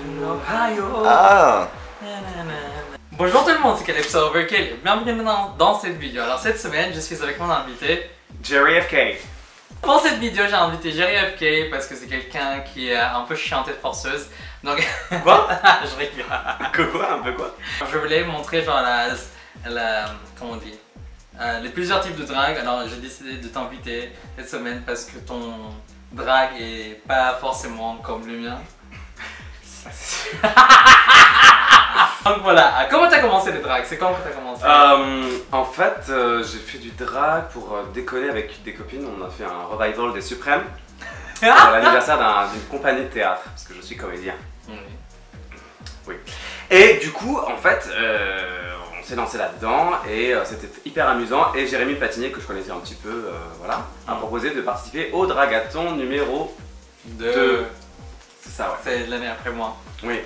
Ohio. Ah. Bonjour tout le monde, c'est Caleb Overkill. Bienvenue dans cette vidéo. Alors cette semaine, je suis avec mon invité Jerry FK. Pour cette vidéo, j'ai invité Jerry FK parce que c'est quelqu'un qui est un peu chiante et forceuse. Donc... Quoi? Je rigole. Quoi? Un peu quoi? Je voulais montrer genre comment on dit, les plusieurs types de drag. Alors j'ai décidé de t'inviter cette semaine parce que ton drag est pas forcément comme le mien. Ça c'est sûr. Donc voilà, comment t'as commencé le drag? C'est quand que t'as commencé? En fait, j'ai fait du drag pour déconner avec des copines. On a fait un revival des Suprêmes pour l'anniversaire d'une compagnie de théâtre, parce que je suis comédien. Oui. Et du coup, en fait, on s'est lancé là-dedans et c'était hyper amusant. Et Jérémy Patinier, que je connaissais un petit peu, voilà, a proposé de participer au Dragathon numéro 2. C'est ça, ouais. C'est l'année après moi. Oui.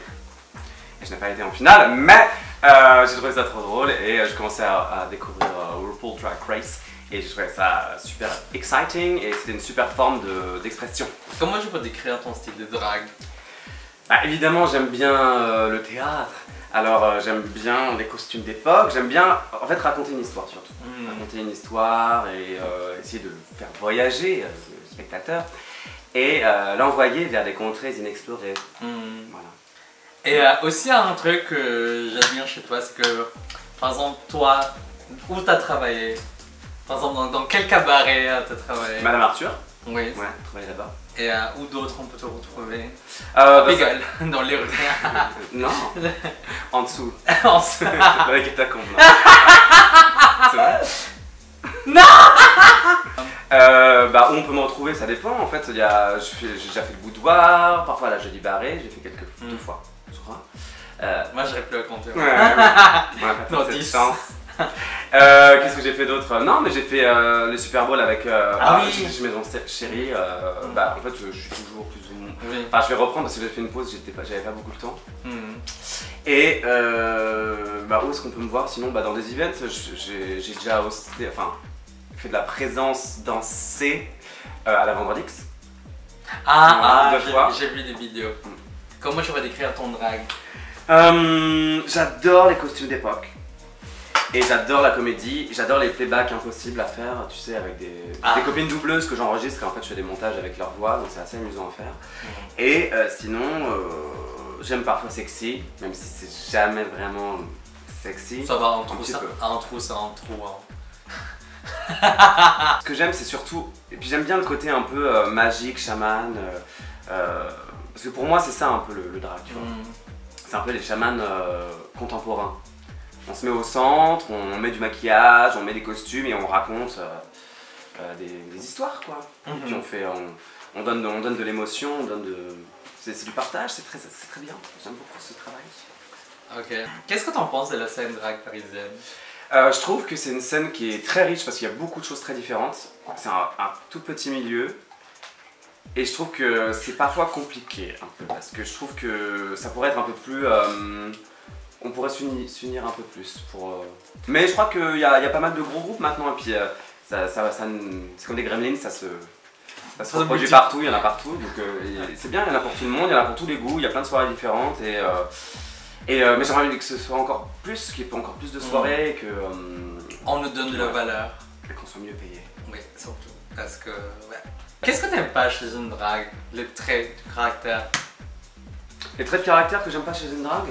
Et je n'ai pas été en finale, mais j'ai trouvé ça trop drôle et je commençais à découvrir RuPaul Drag Race et j'ai trouvé ça super exciting et c'était une super forme d'expression. Comment tu peux décrire ton style de drag? Bah, évidemment, j'aime bien le théâtre, alors j'aime bien les costumes d'époque, j'aime bien en fait raconter une histoire surtout. Raconter une histoire et essayer de faire voyager le spectateur et l'envoyer vers des contrées inexplorées. Voilà. Et aussi un truc que j'admire chez toi, c'est que par exemple toi, où t'as travaillé? Par exemple dans quel cabaret t'as travaillé? Madame Arthur. Oui. Ouais, travaillé là-bas. Et où d'autres on peut te retrouver? Bah, dans les rues. Non, en dessous. En dessous. Dans les catacombes. C'est vrai? Non. Bah, où on peut me retrouver, ça dépend. En fait, j'ai déjà fait le boudoir, parfois la Jeudi Barré, j'ai fait deux fois, je crois. Moi j'aurais plus à compter. Ouais, ouais, Non, cette 10. chance. Qu'est-ce que j'ai fait d'autre? Non, mais j'ai fait le Super Bowl avec oui. chez Maison Chérie. Bah, en fait, je suis toujours plus ou moins. Oui. Enfin, je vais reprendre parce que j'ai fait une pause, j'avais pas beaucoup de temps. Et bah, où est-ce qu'on peut me voir? Sinon, bah, dans des events, j'ai déjà hosté, enfin, fait de la présence dansée à la Vendredix. J'ai vu des vidéos. Comment tu vas décrire ton drag? J'adore les costumes d'époque. Et j'adore la comédie, j'adore les playbacks impossibles à faire, tu sais, avec des copines doubleuses que j'enregistre et en fait je fais des montages avec leur voix, donc c'est assez amusant à faire. Et sinon, j'aime parfois sexy, même si c'est jamais vraiment sexy. Ça va, un trou, c'est un trou. Ce que j'aime c'est surtout, et puis j'aime bien le côté un peu magique, chaman, parce que pour moi c'est ça un peu le drag, tu vois. C'est un peu les chamans contemporains. On se met au centre, on met du maquillage, on met des costumes et on raconte des histoires, quoi. Et puis on donne de l'émotion, c'est du partage, c'est très bien. J'aime beaucoup ce travail. Ok. Qu'est-ce que t'en penses de la scène drag parisienne? Je trouve que c'est une scène qui est très riche parce qu'il y a beaucoup de choses très différentes. C'est un tout petit milieu. Et je trouve que c'est parfois compliqué un peu parce que je trouve que ça pourrait être un peu plus... on pourrait s'unir un peu plus pour... Mais je crois qu'il y a pas mal de gros groupes maintenant et puis c'est comme des gremlins, ça se reproduit partout, il y en a partout, donc c'est bien, il y en a pour tout le monde, il y en a pour tous les goûts, il y a plein de soirées différentes mais j'aimerais bien que ce soit encore plus, qu'il y ait encore plus de soirées, que... on nous donne de la valeur. Et qu'on soit mieux payé. Oui, surtout, parce que... Ouais. Qu'est-ce que t'aimes pas chez une drague? Les traits de caractère? Les traits de caractère que j'aime pas chez une drague?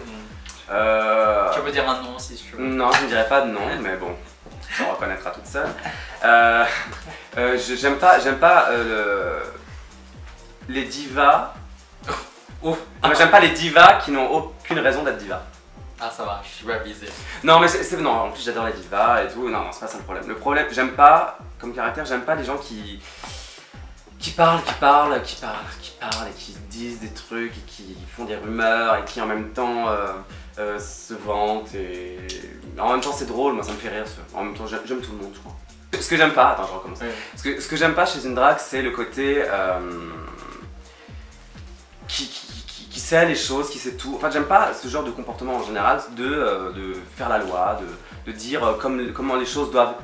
Tu peux dire un nom si tu veux. Non, je ne dirais pas de nom, mais bon, ça reconnaîtra toute seule. J'aime pas les divas. J'aime pas les divas qui n'ont aucune raison d'être divas. Ah ça va, je suis pas visé. Non mais non, en plus j'adore les divas et tout, non c'est pas ça le problème. Le problème, j'aime pas, comme caractère, j'aime pas les gens qui parlent et qui disent des trucs et qui font des rumeurs et qui en même temps se vantent et en même temps c'est drôle, moi ça me fait rire. En même temps j'aime tout le monde je crois. Ce que j'aime pas, attends je recommence. Oui. Ce que j'aime pas chez une drague c'est le côté qui qui sait les choses, qui sait tout. En fait, j'aime pas ce genre de comportement en général de faire la loi, de dire comment les choses doivent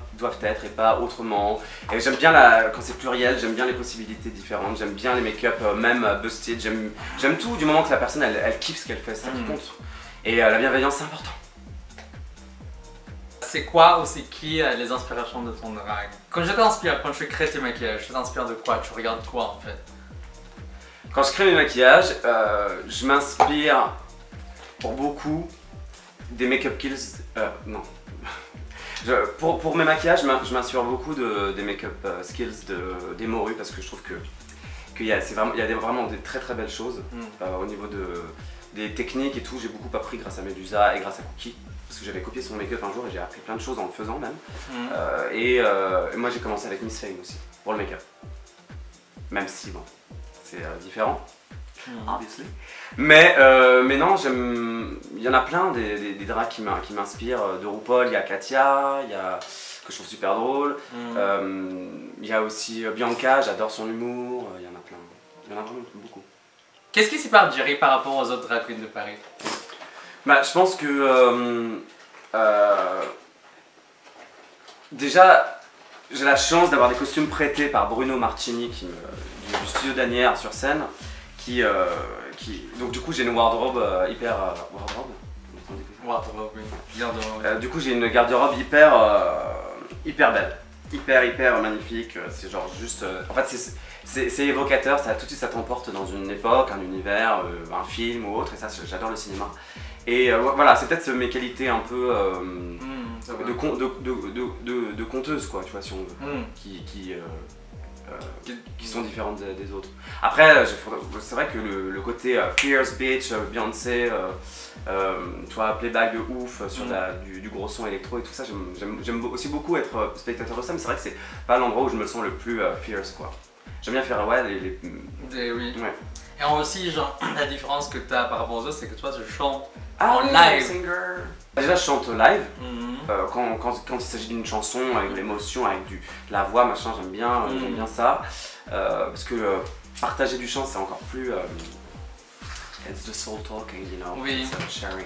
être et pas autrement. Et j'aime bien quand c'est pluriel, j'aime bien les possibilités différentes, j'aime bien les make-up même busted, j'aime tout du moment que la personne elle kiffe ce qu'elle fait, c'est ça qui compte. Et la bienveillance c'est important. C'est quoi ou c'est qui les inspirations de ton drag? Quand je t'inspire, quand tu crées tes maquillages, tu t'inspires de quoi? Tu regardes quoi en fait? Quand je crée mes maquillages, je m'inspire pour beaucoup des make-up kills. Non. Pour mes maquillages, je m'inspire beaucoup des make-up skills des morues parce que je trouve qu'il y a vraiment des très très belles choses au niveau des techniques et tout. J'ai beaucoup appris grâce à Medusa et grâce à Cookie parce que j'avais copié son make-up un jour et j'ai appris plein de choses en le faisant même. Et moi j'ai commencé avec Miss Fame aussi pour le make-up. Même si bon. C'est différent, obviously. Mais non, il y en a plein des drags qui m'inspirent. De RuPaul, il y a Katia, que je trouve super drôle. Il y a aussi Bianca, j'adore son humour. Il y en a plein. Il y en a vraiment beaucoup. Qu'est-ce qui sépare Jerry par rapport aux autres drag queens de Paris? Bah, je pense que déjà, j'ai la chance d'avoir des costumes prêtés par Bruno Martini du studio d'Anières sur scène donc du coup j'ai une wardrobe hyper Wardrobe, oui. Garde-robe. Du coup j'ai une garde-robe hyper belle, hyper magnifique. C'est genre juste en fait c'est évocateur, tout de suite ça t'emporte dans une époque, un univers, un film ou autre, et ça j'adore le cinéma. Et voilà, c'est peut-être mes qualités un peu de conteuse quoi, tu vois, si on veut, qui sont différentes des autres. Après, c'est vrai que le côté Fierce Bitch, Beyoncé, toi, playback de ouf sur du gros son électro et tout ça, j'aime aussi beaucoup être spectateur de ça, mais c'est vrai que c'est pas l'endroit où je me sens le plus fierce quoi. J'aime bien faire oui. Ouais. Et aussi, genre, la différence que tu as par rapport aux autres, c'est que toi tu chantes en live. Singer. Déjà, je chante live. Quand il s'agit d'une chanson avec de l'émotion, avec de la voix, machin, j'aime bien ça. Parce que partager du chant, c'est encore plus. It's the soul talking, you know. Oui. It's sharing.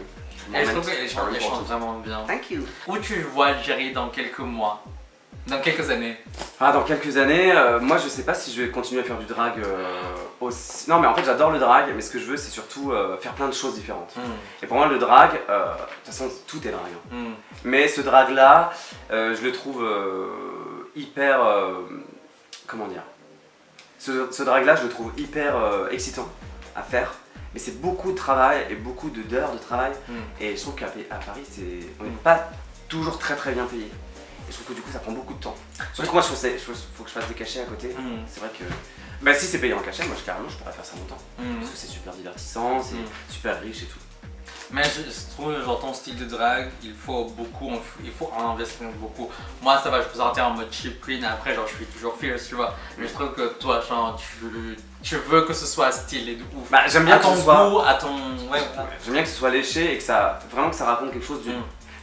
Et je trouve qu'elle chante vraiment bien. Thank you. Où tu vois Jerry dans quelques mois? Dans quelques années? Ah, dans quelques années, moi je sais pas si je vais continuer à faire du drag aussi. Non, mais en fait j'adore le drag, mais ce que je veux c'est surtout faire plein de choses différentes. Et pour moi le drag, de toute façon tout est drag. Mais ce drag là, je le trouve hyper. Comment dire? Ce drag là, je le trouve hyper excitant à faire. Mais c'est beaucoup de travail et beaucoup d'heures de travail. Et je trouve qu'à Paris, on n'est pas toujours très bien payé. Et je trouve que du coup ça prend beaucoup de temps. Surtout que moi faut que je fasse des cachets à côté. C'est vrai que bah, si c'est payé en cachet, moi carrément je pourrais faire ça longtemps. Parce que c'est super divertissant, c'est super riche et tout. Mais je trouve genre ton style de drag, il faut en investir beaucoup. Moi ça va, je peux sortir en mode cheap queen et après genre je suis toujours fierce, tu vois. Mais je trouve que toi genre tu veux que ce soit stylé de ouf. Bah j'aime bien à ton goût, à ton... Ouais, j'aime bien que ce soit léché et que ça raconte quelque chose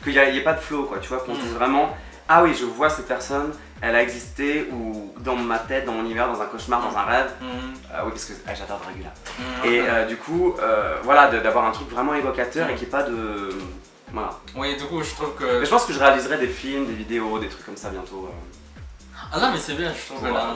qu'il n'y ait pas de flow quoi, tu vois, qu'on se dise vraiment ah oui, je vois cette personne, elle a existé ou dans ma tête, dans mon univers, dans un cauchemar, dans un rêve. Oui, parce que j'adore Dragula. Et du coup, voilà, d'avoir un truc vraiment évocateur et qu'il n'y ait pas de... Voilà. Oui, du coup, je trouve que... Mais je pense que je réaliserai des films, des vidéos, des trucs comme ça bientôt. Ah non, mais c'est bien, je trouve que là...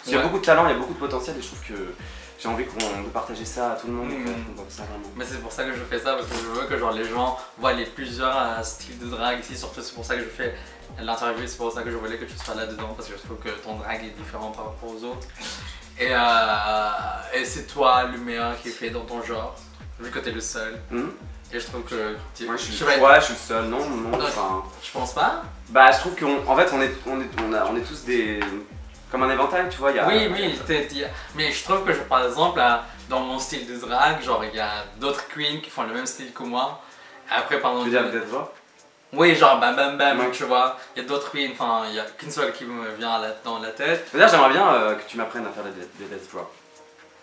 Il y a beaucoup de talent, il y a beaucoup de potentiel et je trouve que j'ai envie de partager ça à tout le monde. On voit ça vraiment. Mais c'est pour ça que je fais ça, parce que je veux que genre, les gens voient les plusieurs styles de drag ici, surtout c'est pour ça que je fais l'interview, c'est pour ça que je voulais que tu sois là-dedans, parce que je trouve que ton drag est différent par rapport aux autres. Et c'est toi le meilleur qui est fait dans ton genre, vu que t'es le seul. Et je trouve que... Ouais, je suis le seul, non, enfin... Je pense pas. Bah je trouve qu'en fait on est tous des... Comme un éventail, tu vois, il y a... Oui, mais je trouve que par exemple, dans mon style de drag, genre il y a d'autres queens qui font le même style que moi. Après, pendant... Tu veux dire peut-être toi? Oui, genre bam bam bam, tu vois. Il y a d'autres queens, enfin il y a qu'une seule qui me vient dans la tête. D'ailleurs j'aimerais bien que tu m'apprennes à faire des death drops.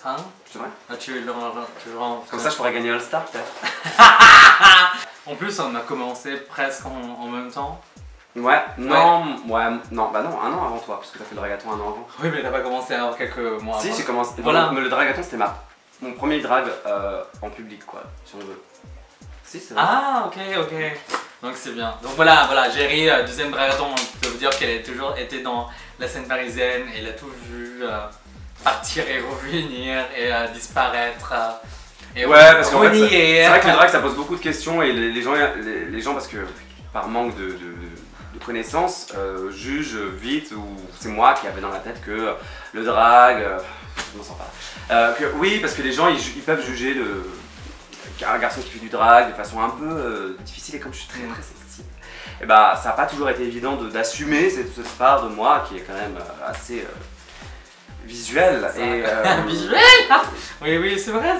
Hein? C'est vrai? Tu rends... Comme ça je pourrais gagner All Star peut-être. En plus on a commencé presque en même temps. Ouais, non, bah non, un an avant toi, parce que t'as fait le dragathon un an avant. Oui, mais t'as pas commencé avant quelques mois. Si, j'ai commencé. Voilà. Mais le dragathon c'était mon premier drag en public, quoi, si on veut. Si, c'est vrai. Ah, ok, ok. Donc c'est bien. Donc voilà, Jerry, deuxième dragon, on peut vous dire qu'elle a toujours été dans la scène parisienne et elle a tout vu partir et revenir et disparaître. Et ouais, parce qu'en fait, c'est vrai que le drag ça pose beaucoup de questions et les gens parce que par manque de connaissances, jugent vite, ou c'est moi qui avais dans la tête que le drag, je m'en sens pas. Oui, parce que les gens ils peuvent juger un garçon qui fait du drag de façon un peu difficile, et comme je suis très sensible, et bah ça n'a pas toujours été évident d'assumer cette part de moi qui est quand même assez visuelle. Visuel. Oui, c'est vrai.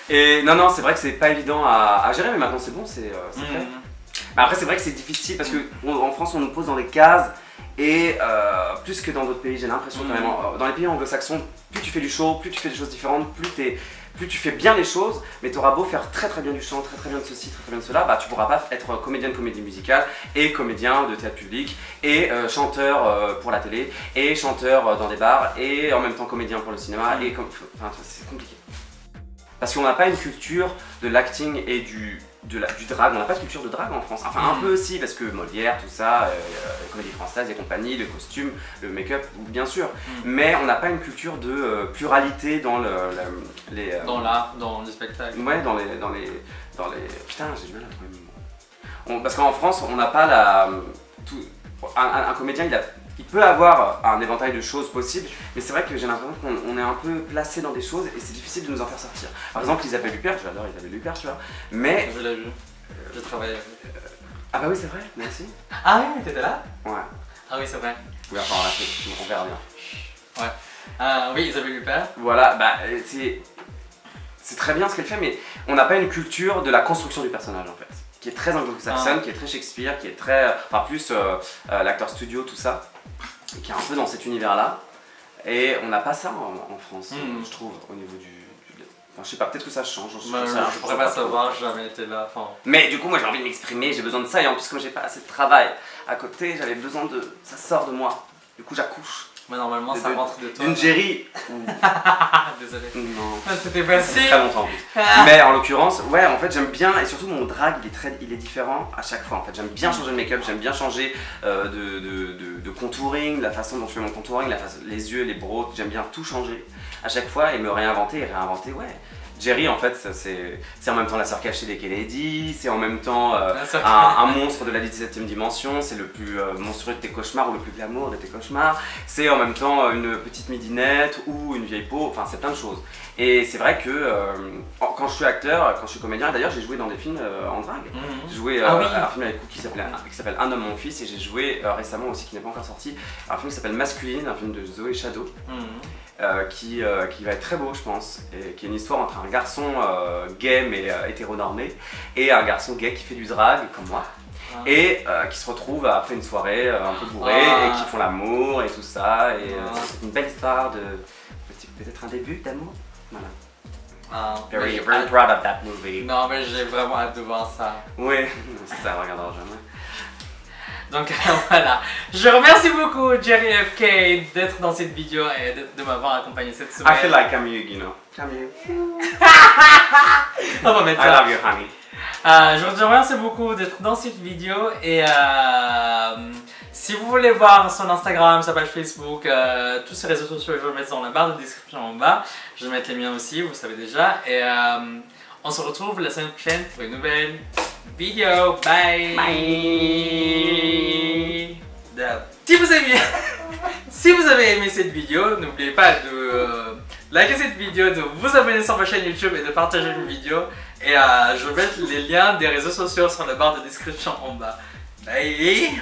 Et non, c'est vrai que c'est pas évident à gérer, mais maintenant c'est bon, c'est fait. Mais après c'est vrai que c'est difficile parce qu'en France on nous pose dans des cases, et plus que dans d'autres pays, j'ai l'impression quand même, dans les pays anglo-saxons, plus tu fais du show, plus tu fais des choses différentes, plus tu fais bien les choses, mais tu auras beau faire très bien du chant, très bien de ceci, très bien de cela, bah tu pourras pas être comédien de comédie musicale, et comédien de théâtre public, et chanteur pour la télé, et chanteur dans des bars, et en même temps comédien pour le cinéma, et enfin c'est compliqué. Parce qu'on n'a pas une culture de l'acting et du drag, on n'a pas de culture de drag en France. Enfin un peu aussi, parce que Molière, tout ça, comédie française et compagnie, le costume, le make-up, bien sûr. Mais on n'a pas une culture de pluralité dans dans l'art, dans le spectacle. Ouais, dans les... Putain, j'ai du mal à trouver le mot. Parce qu'en France, on n'a pas un comédien, il peut avoir un éventail de choses possibles, mais c'est vrai que j'ai l'impression qu'on est un peu placé dans des choses et c'est difficile de nous en faire sortir. Par exemple, Isabelle Huppert, j'adore Isabelle Huppert, tu vois, mais... Je l'ai vu, je travaille avec. Ah bah oui, c'est vrai, merci. Ah oui, mais t'étais là? Ouais. Ah oui, c'est vrai. Oui, enfin, on verra bien. Ouais. Oui, Isabelle Huppert. Voilà, bah c'est très bien ce qu'elle fait, mais on n'a pas une culture de la construction du personnage en fait, qui est très anglo-saxonne, qui est très Shakespeare, qui est très... Enfin plus l'acteur studio, tout ça, et qui est un peu dans cet univers-là. Et on n'a pas ça en France, je trouve, au niveau du... Enfin je sais pas, peut-être que ça change. Je pourrais pas savoir, j'ai jamais été là. Mais du coup moi j'ai envie de m'exprimer, j'ai besoin de ça, et en plus comme j'ai pas assez de travail à côté, j'avais besoin de... Ça sort de moi, du coup j'accouche. Mais normalement ça rentre de toi. Une Jerry. Désolé. Non. C'était facile. Très longtemps en plus. Mais en l'occurrence, ouais, en fait j'aime bien, et surtout mon drag il est différent à chaque fois en fait. J'aime bien changer de make-up, j'aime bien changer de contouring, la façon dont je fais mon contouring, les yeux, les brows, j'aime bien tout changer à chaque fois et me réinventer ouais. Jerry en fait c'est en même temps la sœur cachée des Kennedy, c'est en même temps un monstre de la 17ème dimension, c'est le plus monstrueux de tes cauchemars ou le plus glamour de tes cauchemars, c'est en même temps une petite midinette ou une vieille peau, enfin c'est plein de choses. Et c'est vrai que quand je suis acteur, quand je suis comédien, d'ailleurs j'ai joué dans des films en drague, j'ai joué un film avec Cookie qui s'appelle Un homme mon fils, et j'ai joué récemment aussi, qui n'est pas encore sorti, un film qui s'appelle Masculine, un film de Zoé Chadeau. Qui va être très beau je pense, et qui est une histoire entre un garçon gay mais hétéronormé et un garçon gay qui fait du drag comme moi et qui se retrouvent après une soirée un peu bourrée et qui font l'amour et tout ça, et c'est une belle histoire de peut-être un début d'amour, voilà. Very proud of that movie. Non mais j'ai vraiment hâte de voir ça. Oui, c'est ça, on regardera jamais. Donc voilà, je remercie beaucoup Jerry FK d'être dans cette vidéo et de m'avoir accompagné cette semaine. I feel like I'm you, you know. I'm you. On va mettre ça. I love you, honey. Je te remercie beaucoup d'être dans cette vidéo, et si vous voulez voir son Instagram, sa page Facebook, tous ses réseaux sociaux, je vais le mettre dans la barre de description en bas. Je vais mettre les miens aussi, vous le savez déjà, et on se retrouve la semaine prochaine pour une nouvelle vidéo. Bye. Si vous avez aimé cette vidéo, n'oubliez pas de liker cette vidéo, de vous abonner sur ma chaîne YouTube et de partager une vidéo. Et je vais mettre les liens des réseaux sociaux sur la barre de description en bas. Bye.